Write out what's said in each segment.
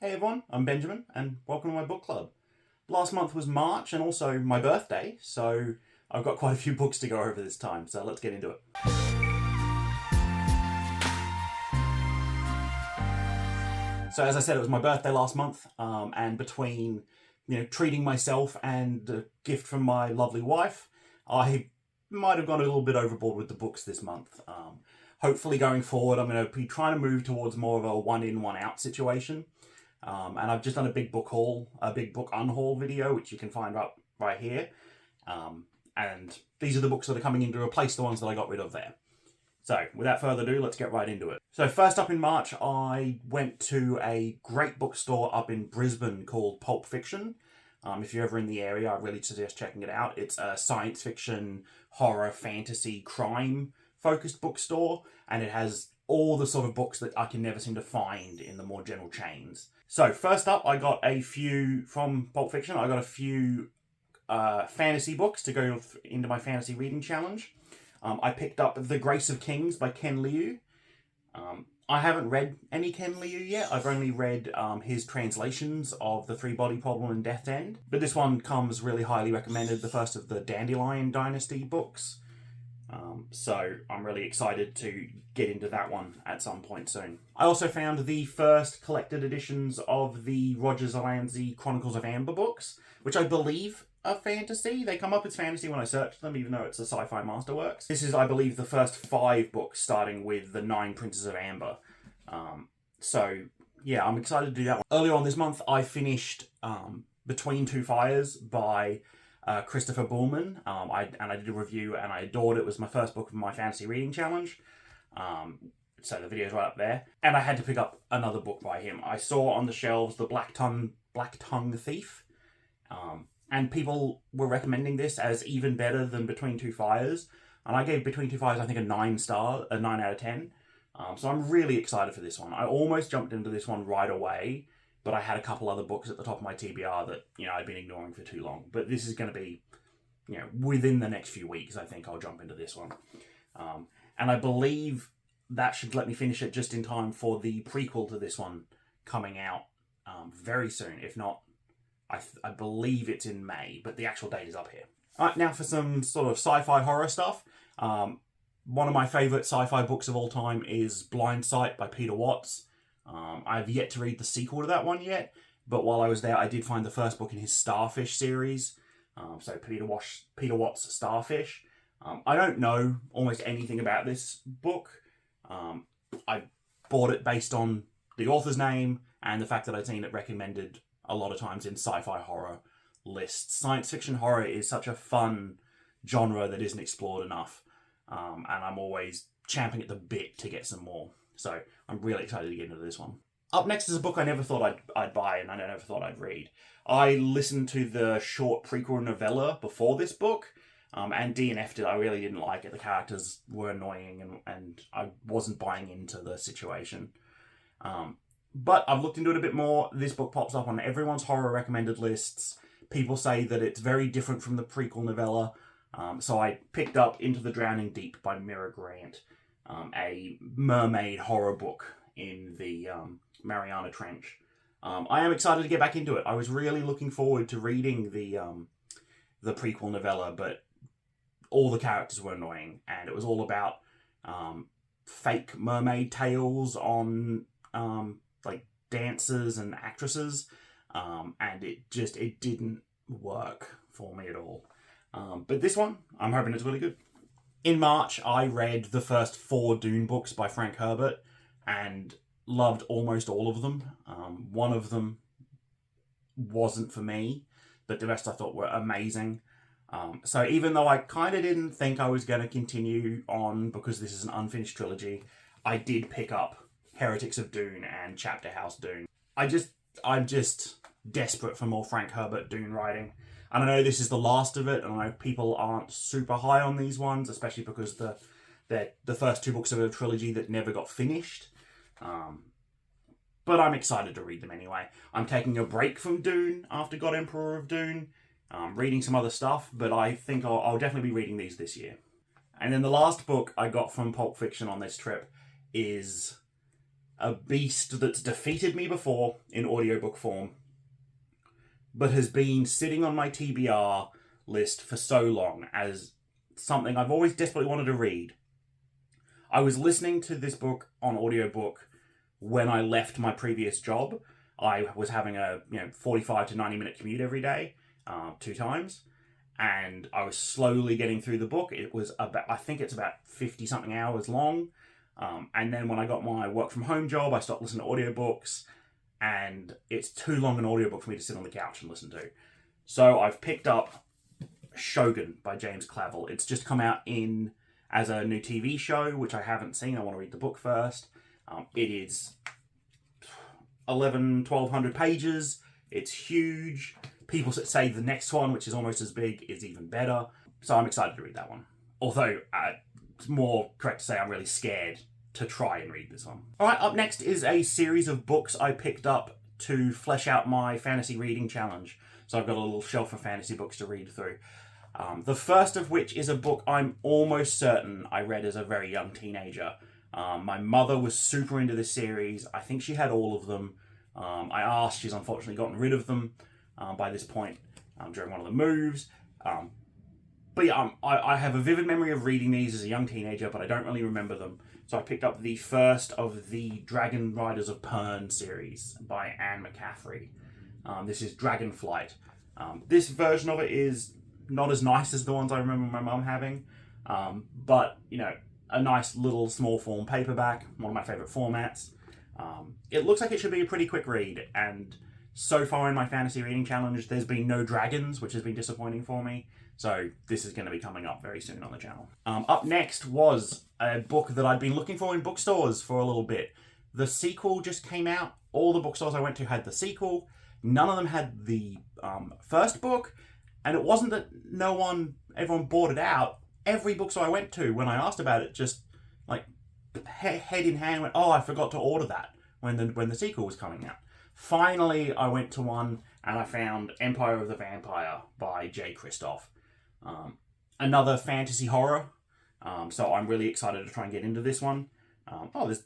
Hey everyone, I'm Benjamin, and welcome to my book club. Last month was March and also my birthday, so I've got quite a few books to go over this time, so let's get into it. So as I said, it was my birthday last month, and between treating myself and a gift from my lovely wife, I might have gone a little bit overboard with the books this month. Hopefully going forward, I'm going to be trying to move towards more of a one-in, one-out situation. And I've just done a big book unhaul video, which you can find up right here. And these are the books that are coming in to replace the ones that I got rid of there. So without further ado, let's get right into it. So first up in March, I went to a great bookstore up in Brisbane called Pulp Fiction. If you're ever in the area, I really suggest checking it out. It's a science fiction, horror, fantasy, crime focused bookstore, and it has all the sort of books that I can never seem to find in the more general chains. So first up, I got a few from Pulp Fiction. I got a few fantasy books to go into my fantasy reading challenge. I picked up The Grace of Kings by Ken Liu. I haven't read any Ken Liu yet. I've only read his translations of The Three-Body Problem and Death's End. But this one comes really highly recommended, the first of the Dandelion Dynasty books. So I'm really excited to get into that one at some point soon. I also found the first collected editions of the Roger Zalansky Chronicles of Amber books, which I believe are fantasy. They come up as fantasy when I search them, even though it's a Sci-Fi masterworks. This is, I believe, the first 5 books, starting with the 9 Princes of Amber. So yeah, I'm excited to do that one. Earlier on this month, I finished Between Two Fires by Christopher Buhlman. I did a review and I adored it. It was my first book of my fantasy reading challenge. So the video's right up there. And I had to pick up another book by him. I saw on the shelves The Black Tongue Thief. And people were recommending this as even better than Between Two Fires. And I gave Between Two Fires, I think, a 9 out of 10. So I'm really excited for this one. I almost jumped into this one right away, but I had a couple other books at the top of my TBR that, I'd been ignoring for too long. But this is going to be, within the next few weeks, I think I'll jump into this one. And I believe that should let me finish it just in time for the prequel to this one coming out very soon. If not, I believe it's in May, but the actual date is up here. All right, now for some sort of sci-fi horror stuff. One of my favourite sci-fi books of all time is Blind Sight by Peter Watts. I've yet to read the sequel to that one yet, but while I was there, I did find the first book in his Starfish series. So Peter Watts' Starfish. I don't know almost anything about this book. I bought it based on the author's name and the fact that I'd seen it recommended a lot of times in sci-fi horror lists. Science fiction horror is such a fun genre that isn't explored enough. And I'm always champing at the bit to get some more. So I'm really excited to get into this one. Up next is a book I never thought I'd buy and I never thought I'd read. I listened to the short prequel novella before this book, and DNF'd it. I really didn't like it. The characters were annoying and I wasn't buying into the situation. But I've looked into it a bit more. This book pops up on everyone's horror recommended lists. People say that it's very different from the prequel novella. So I picked up Into the Drowning Deep by Mira Grant, a mermaid horror book in the Mariana Trench. I am excited to get back into it. I was really looking forward to reading the prequel novella, but all the characters were annoying, and it was all about fake mermaid tales on like dancers and actresses, and it didn't work for me at all. But this one, I'm hoping it's really good. In March, I read the first 4 Dune books by Frank Herbert and loved almost all of them. One of them wasn't for me, but the rest I thought were amazing. So even though I kind of didn't think I was going to continue on because this is an unfinished trilogy, I did pick up Heretics of Dune and Chapter House Dune. I'm just desperate for more Frank Herbert Dune writing. And I know this is the last of it, and I know people aren't super high on these ones, especially because they're the first 2 books of a trilogy that never got finished. But I'm excited to read them anyway. I'm taking a break from Dune after God Emperor of Dune, reading some other stuff, but I think I'll definitely be reading these this year. And then the last book I got from Pulp Fiction on this trip is a beast that's defeated me before in audiobook form, but has been sitting on my TBR list for so long as something I've always desperately wanted to read. I was listening to this book on audiobook when I left my previous job. I was having a 45 to 90 minute commute every day, 2 times, and I was slowly getting through the book. It was I think it's about 50 something hours long. And then when I got my work from home job, I stopped listening to audiobooks, and it's too long an audiobook for me to sit on the couch and listen to. So I've picked up Shogun by James Clavell. It's just come out as a new TV show, which I haven't seen. I want to read the book first. It is 1,200 pages. It's huge. People say the next one, which is almost as big, is even better. So I'm excited to read that one. Although, it's more correct to say I'm really scared to try and read this one. Alright, up next is a series of books I picked up to flesh out my fantasy reading challenge. So I've got a little shelf of fantasy books to read through. The first of which is a book I'm almost certain I read as a very young teenager. My mother was super into this series. I think she had all of them. I asked, she's unfortunately gotten rid of them by this point during one of the moves. But yeah, I have a vivid memory of reading these as a young teenager, but I don't really remember them. So I picked up the first of the Dragon Riders of Pern series by Anne McCaffrey. This is Dragonflight. This version of it is not as nice as the ones I remember my mum having, but, a nice little small form paperback, one of my favourite formats. It looks like it should be a pretty quick read, and so far in my fantasy reading challenge, there's been no dragons, which has been disappointing for me. So this is going to be coming up very soon on the channel. Up next was a book that I'd been looking for in bookstores for a little bit. The sequel just came out. All the bookstores I went to had the sequel. None of them had the first book. And it wasn't that everyone bought it out. Every bookstore I went to, when I asked about it, just head in hand went, oh, I forgot to order that when the sequel was coming out. Finally, I went to one and I found Empire of the Vampire by Jay Kristoff. Another fantasy horror. So I'm really excited to try and get into this one.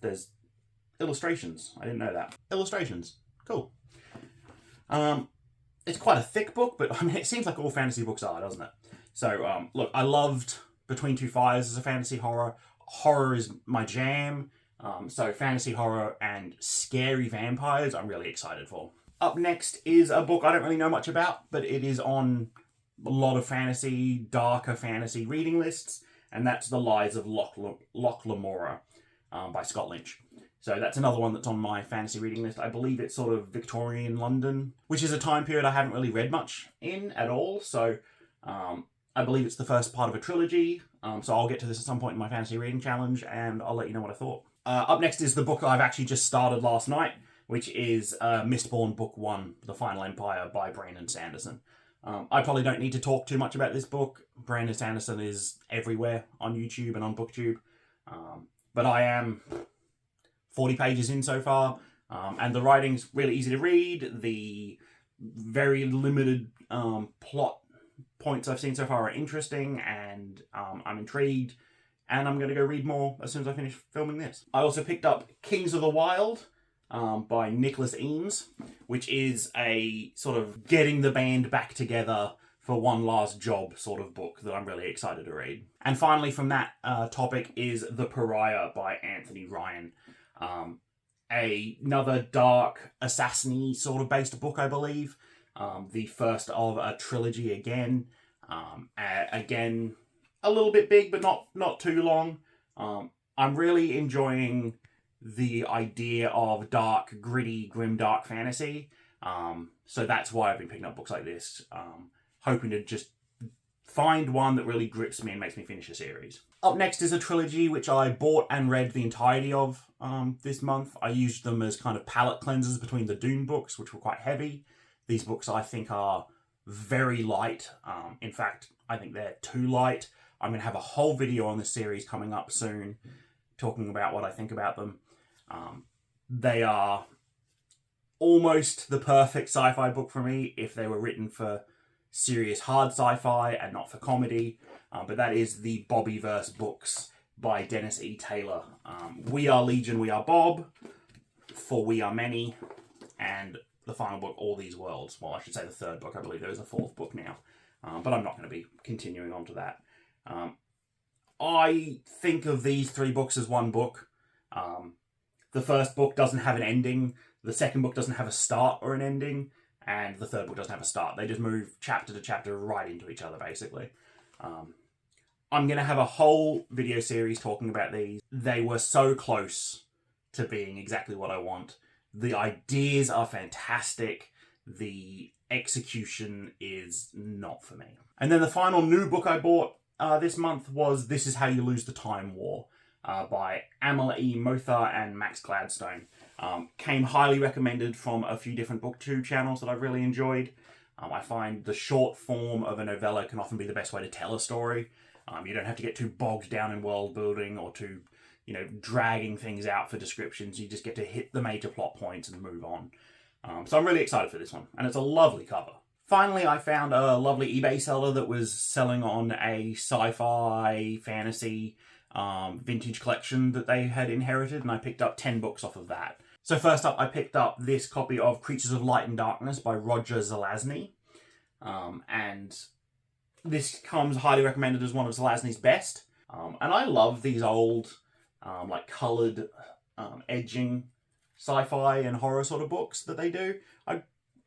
There's illustrations. I didn't know that. Illustrations. Cool. It's quite a thick book, but it seems like all fantasy books are, doesn't it? So, look, I loved Between Two Fires as a fantasy horror. Horror is my jam. So fantasy horror and scary vampires, I'm really excited for. Up next is a book I don't really know much about, but it is on a lot of darker fantasy reading lists, and that's The Lies of Loch Lamora by Scott Lynch. So that's another one that's on my fantasy reading list. I believe it's sort of Victorian London, which is a time period I haven't really read much in at all. So I believe it's the first part of a trilogy. So I'll get to this at some point in my fantasy reading challenge, and I'll let you know what I thought. Up next is the book I've actually just started last night, which is Mistborn Book 1, The Final Empire by Brandon Sanderson. I probably don't need to talk too much about this book. Brandon Sanderson is everywhere on YouTube and on BookTube. But I am 40 pages in so far, and the writing's really easy to read. The very limited plot points I've seen so far are interesting, and I'm intrigued, and I'm going to go read more as soon as I finish filming this. I also picked up Kings of the Wild by Nicholas Eames, which is a sort of getting the band back together for one last job sort of book that I'm really excited to read. And finally from that topic is The Pariah by Anthony Ryan. Another dark assassin-y sort of based book, I believe. The first of a trilogy again. Again, a little bit big, but not too long. I'm really enjoying the idea of dark, gritty, grimdark fantasy. So that's why I've been picking up books like this. Hoping to just find one that really grips me and makes me finish a series. Up next is a trilogy which I bought and read the entirety of this month. I used them as kind of palate cleansers between the Dune books, which were quite heavy. These books I think are very light. In fact, I think they're too light. I'm going to have a whole video on this series coming up soon, talking about what I think about them. They are almost the perfect sci-fi book for me if they were written for serious hard sci-fi and not for comedy. But that is the Bobbyverse books by Dennis E. Taylor. We Are Legion, We Are Bob For We Are Many, and the final book, All These Worlds. Well, I should say the third book. I believe there is a fourth book now. But I'm not going to be continuing on to that. I think of these 3 books as one book. The first book doesn't have an ending. The second book doesn't have a start or an ending. And the third book doesn't have a start. They just move chapter to chapter right into each other, basically. I'm going to have a whole video series talking about these. They were so close to being exactly what I want. The ideas are fantastic. The execution is not for me. And then the final new book I bought this month was This Is How You Lose the Time War by Amala E. Mothar and Max Gladstone. Came highly recommended from a few different BookTube channels that I've really enjoyed. I find the short form of a novella can often be the best way to tell a story. You don't have to get too bogged down in world building or too, dragging things out for descriptions. You just get to hit the major plot points and move on. So I'm really excited for this one, and it's a lovely cover. Finally, I found a lovely eBay seller that was selling on a sci-fi fantasy vintage collection that they had inherited, and I picked up 10 books off of that. So first up, I picked up this copy of Creatures of Light and Darkness by Roger Zelazny. And this comes highly recommended as one of Zelazny's best. And I love these old, coloured, edging sci-fi and horror sort of books that they do.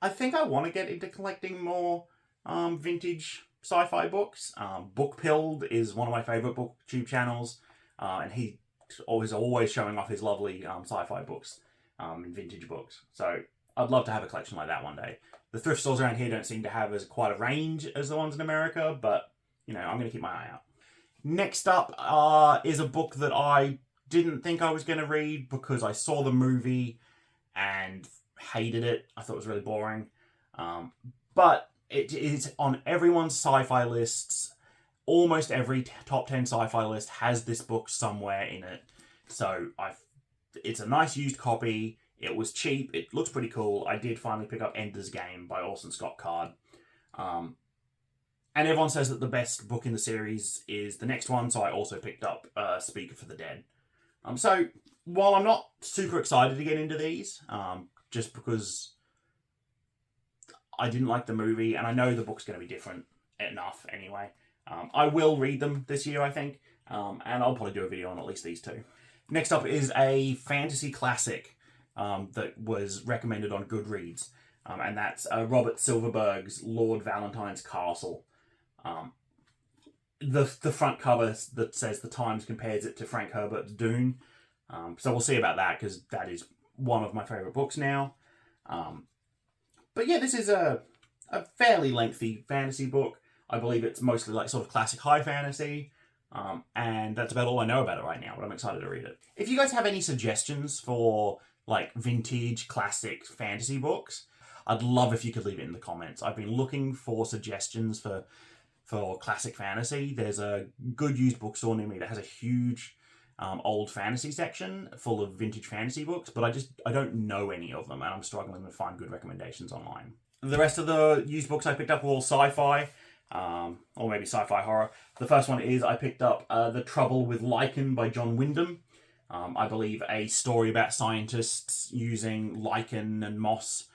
I think I want to get into collecting more vintage sci-fi books. Bookclub is one of my favourite BookTube channels, and he always showing off his lovely sci-fi books and vintage books. So I'd love to have a collection like that one day. The thrift stores around here don't seem to have as quite a range as the ones in America, but I'm going to keep my eye out. Next up is a book that I didn't think I was going to read because I saw the movie and hated it. I thought it was really boring. But it is on everyone's sci-fi lists. Almost every top 10 sci-fi list has this book somewhere in it. So it's a nice used copy. It was cheap. It looks pretty cool. I did finally pick up Ender's Game by Orson Scott Card. And everyone says that the best book in the series is the next one, so I also picked up Speaker for the Dead. So while I'm not super excited to get into these, just because I didn't like the movie, and I know the book's going to be different enough anyway, I will read them this year, I think, and I'll probably do a video on at least these 2. Next up is a fantasy classic that was recommended on Goodreads, and that's Robert Silverberg's Lord Valentine's Castle. The front cover that says The Times compares it to Frank Herbert's Dune, so we'll see about that, because that is one of my favourite books now. But yeah, this is a fairly lengthy fantasy book. I believe it's mostly sort of classic high fantasy. And that's about all I know about it right now, but I'm excited to read it. If you guys have any suggestions for vintage classic fantasy books, I'd love if you could leave it in the comments. I've been looking for suggestions for classic fantasy. There's a good used bookstore near me that has a huge old fantasy section full of vintage fantasy books, but I don't know any of them, and I'm struggling to find good recommendations online. The rest of the used books I picked up were all sci-fi, or maybe sci-fi horror. The first one is I picked up The Trouble with Lichen by John Wyndham. I believe a story about scientists using lichen and moss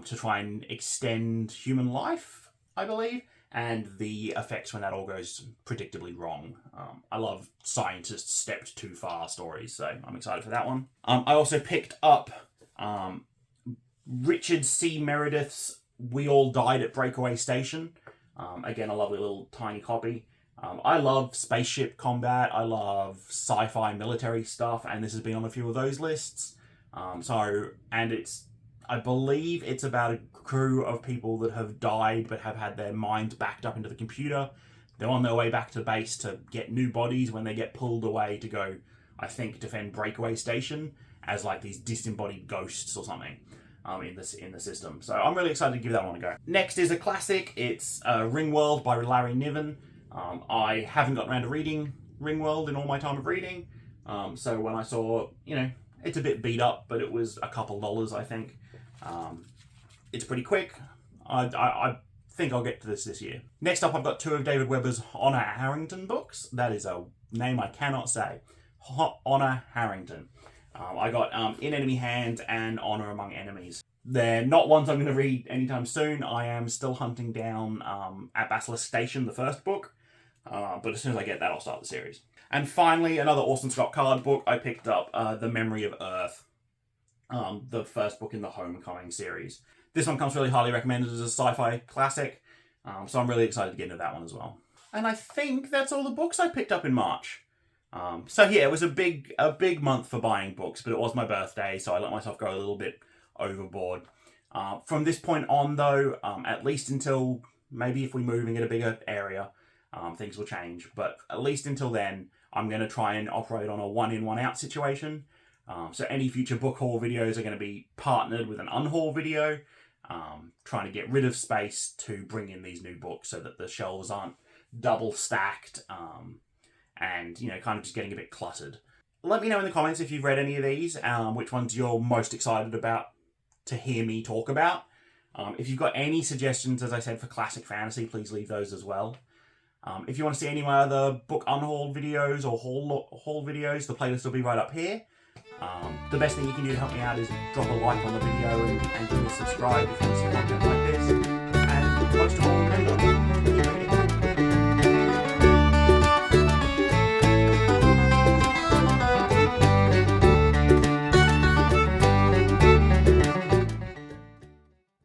to try and extend human life, I believe, and the effects when that all goes predictably wrong. I love scientists stepped too far stories, so I'm excited for that one. I also picked up Richard C. Meredith's We All Died at Breakaway Station. Again, a lovely little tiny copy. I love spaceship combat. I love sci-fi military stuff, and this has been on a few of those lists. I believe it's about a crew of people that have died but have had their minds backed up into the computer. They're on their way back to base to get new bodies when they get pulled away to go, I think, defend Breakaway Station as these disembodied ghosts or something in the system. So I'm really excited to give that one a go. Next is a classic. It's Ringworld by Larry Niven. I haven't gotten around to reading Ringworld in all my time of reading. So when I saw, it's a bit beat up, but it was a couple dollars, I think. It's pretty quick. I think I'll get to this year. Next up, I've got 2 of David Weber's Honor Harrington books. That is a name I cannot say. Honor Harrington. I got In Enemy Hands and Honor Among Enemies. They're not ones I'm going to read anytime soon. I am still hunting down At Basilisk Station, the first book. But as soon as I get that, I'll start the series. And finally, another Orson Scott Card book. I picked up The Memory of Earth, the first book in the Homecoming series. This one comes really highly recommended as a sci-fi classic, so I'm really excited to get into that one as well. And I think that's all the books I picked up in March. So yeah, it was a big month for buying books, but it was my birthday, so I let myself go a little bit overboard. From this point on, though, at least until maybe if we move and get a bigger area, things will change. But at least until then, I'm going to try and operate on a one-in, one-out situation. So any future book haul videos are going to be partnered with an unhaul video, trying to get rid of space to bring in these new books so that the shelves aren't double stacked, and, you know, kind of just getting a bit cluttered. Let me know in the comments if you've read any of these, which ones you're most excited about to hear me talk about. If you've got any suggestions, as I said, for classic fantasy, please leave those as well. If you want to see any of my other book unhaul videos or haul videos, the playlist will be right up here. The best thing you can do to help me out is drop a like on the video and give me a subscribe if you want to see content